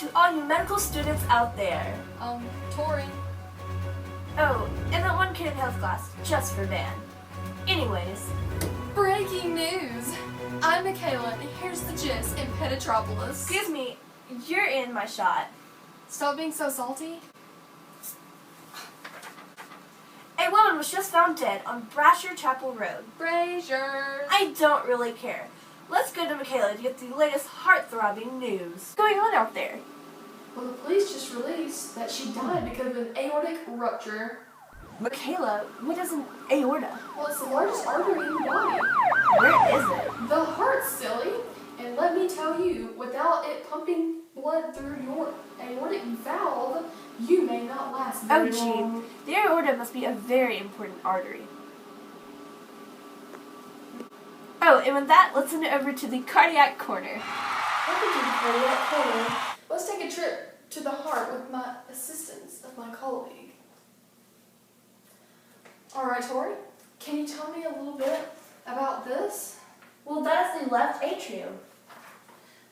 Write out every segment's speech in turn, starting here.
to all you medical students out there. Tori. Oh, and that one kid in health class, just for Van. Anyways. Breaking news! I'm Michaela, and here's the gist in Petropolis. Excuse me, you're in my shot. Stop being so salty. A woman was just found dead on Brasher Chapel Road. Braziers. I don't really care. Let's go to Michaela to get the latest heart-throbbing news. What's going on out there? Well, the police just released that she died because of an aortic rupture. Michaela, what is an aorta? Well, it's the largest artery in the body. Where is it? The heart, silly. And let me tell you, without it pumping blood through your aortic valve, you may not last very long. The aorta must be a very important artery. Oh, and with that, let's send it over to the cardiac corner. Welcome to the cardiac corner. Let's take a trip to the heart with my assistance of my colleague. All right, Tori, can you tell me a little bit about this? Well, that is the left atrium.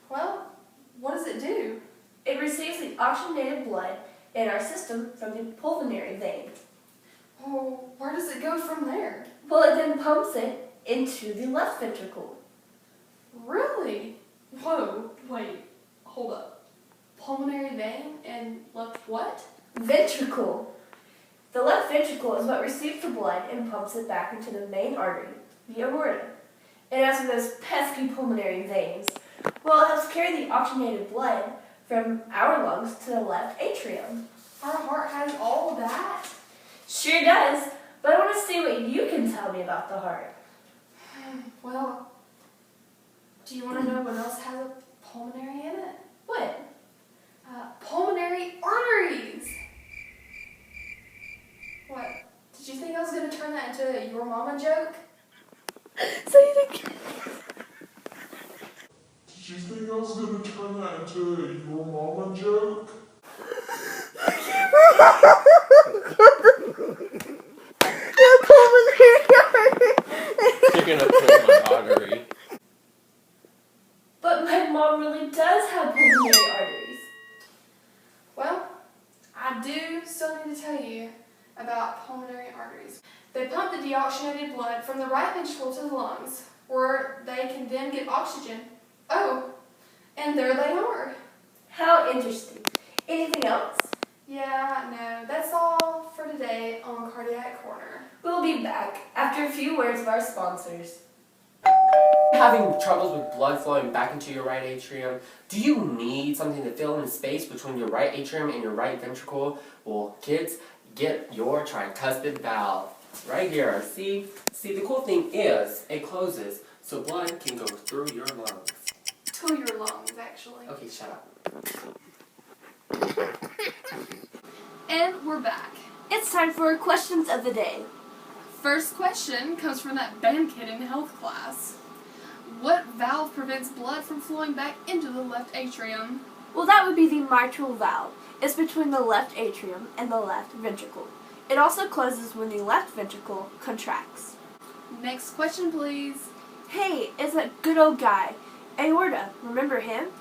Well, what does it do? It receives the oxygenated blood in our system from the pulmonary vein. Oh, where does it go from there? Well, it then pumps it into the left ventricle. Really? Whoa, wait, hold up. Pulmonary vein and left what? Ventricle. The left ventricle is what receives the blood and pumps it back into the main artery, the aorta. And as for those pesky pulmonary veins, well, it helps carry the oxygenated blood from our lungs to the left atrium. Our heart has all of that? Sure does, but I want to see what you can tell me about the heart. Well, do you want to know what else has a pulmonary in it? What? Pulmonary arteries! What? Did you think I was going to turn that into a your mama joke? Say it again. Did you think I was going to turn that into your mama joke? You're gonna pull my artery. But my mom really does have pulmonary arteries. Well, I do still need to tell you about pulmonary arteries. They pump the deoxygenated blood from the right ventricle to the lungs, where they can then get oxygen. Oh, and there they are. How interesting. Anything else? Yeah, no, that's all for today on Cardiac Corner. We'll be back after a few words of our sponsors. Having troubles with blood flowing back into your right atrium? Do you need something to fill in the space between your right atrium and your right ventricle? Well, kids, get your tricuspid valve. Right here, see? See, the cool thing is, it closes so blood can go through your lungs. To your lungs, actually. Okay, shut up. And we're back. It's time for questions of the day. First question comes from that band kid in health class. What valve prevents blood from flowing back into the left atrium? Well, that would be the mitral valve. It's between the left atrium and the left ventricle. It also closes when the left ventricle contracts. Next question, please. Hey, it's that good old guy, aorta. Remember him?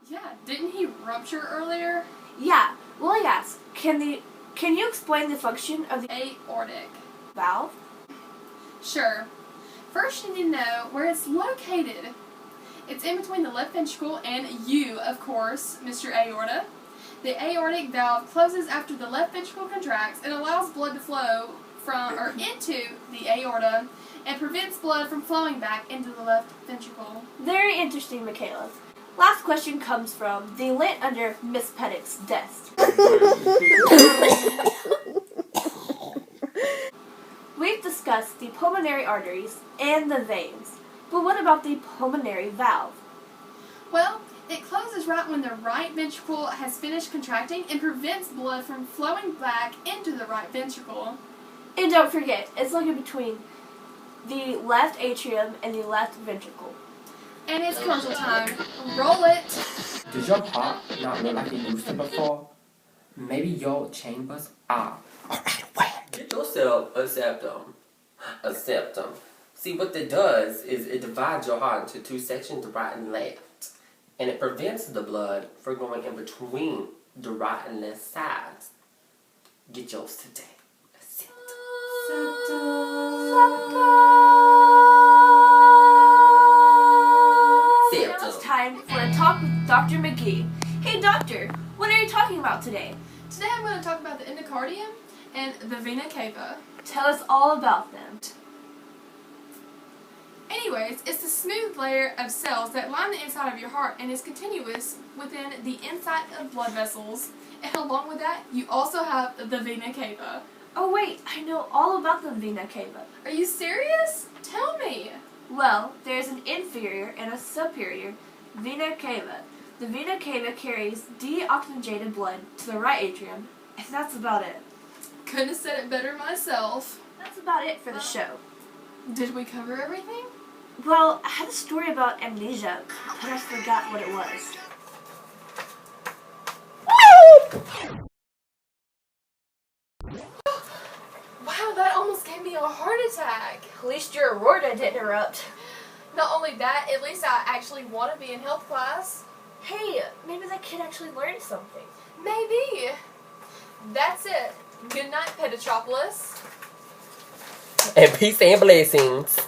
Yeah, didn't he rupture earlier? Yeah. Well, I asked, can you explain the function of the Aortic. valve? Sure. First, you need to know where it's located. It's in between the left ventricle and you, of course, Mr. Aorta. The aortic valve closes after the left ventricle contracts and allows blood to flow from or into the aorta and prevents blood from flowing back into the left ventricle. Very interesting, Michaela. Last question comes from the lint under Miss Pettick's desk. We've discussed the pulmonary arteries and the veins, but what about the pulmonary valve? Well, it closes right when the right ventricle has finished contracting and prevents blood from flowing back into the right ventricle. And don't forget, it's located between the left atrium and the left ventricle. And it's commercial time. Roll it! Does your heart not look like it used to before? Maybe your chambers are. Alright, well. Get yourself a septum. A septum. See, what it does is it divides your heart into two sections, the right and left. and it prevents the blood from going in between the right and left sides. Get yours today. Now it's time for a talk with Dr. McGee. Hey doctor, what are you talking about today? Today I'm going to talk about the endocardium and the vena cava. Tell us all about them. Anyways, it's the smooth layer of cells that line the inside of your heart and is continuous within the inside of blood vessels. And along with that, you also have the vena cava. Oh wait, I know all about the vena cava. Are you serious? Tell me. Well, there's an inferior and a superior vena cava. The vena cava carries deoxygenated blood to the right atrium, and that's about it. Couldn't have said it better myself. That's about it for the show. Did we cover everything? Well, I had a story about amnesia, but I forgot what it was. Wow, that almost gave me a heart attack. At least your aorta didn't erupt. Not only that, at least I actually want to be in health class. Hey, maybe that kid actually learned something. Maybe. That's it. Good night, Petatropolis. And peace and blessings.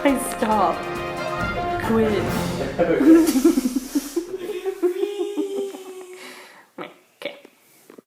Guys, stop. Quit.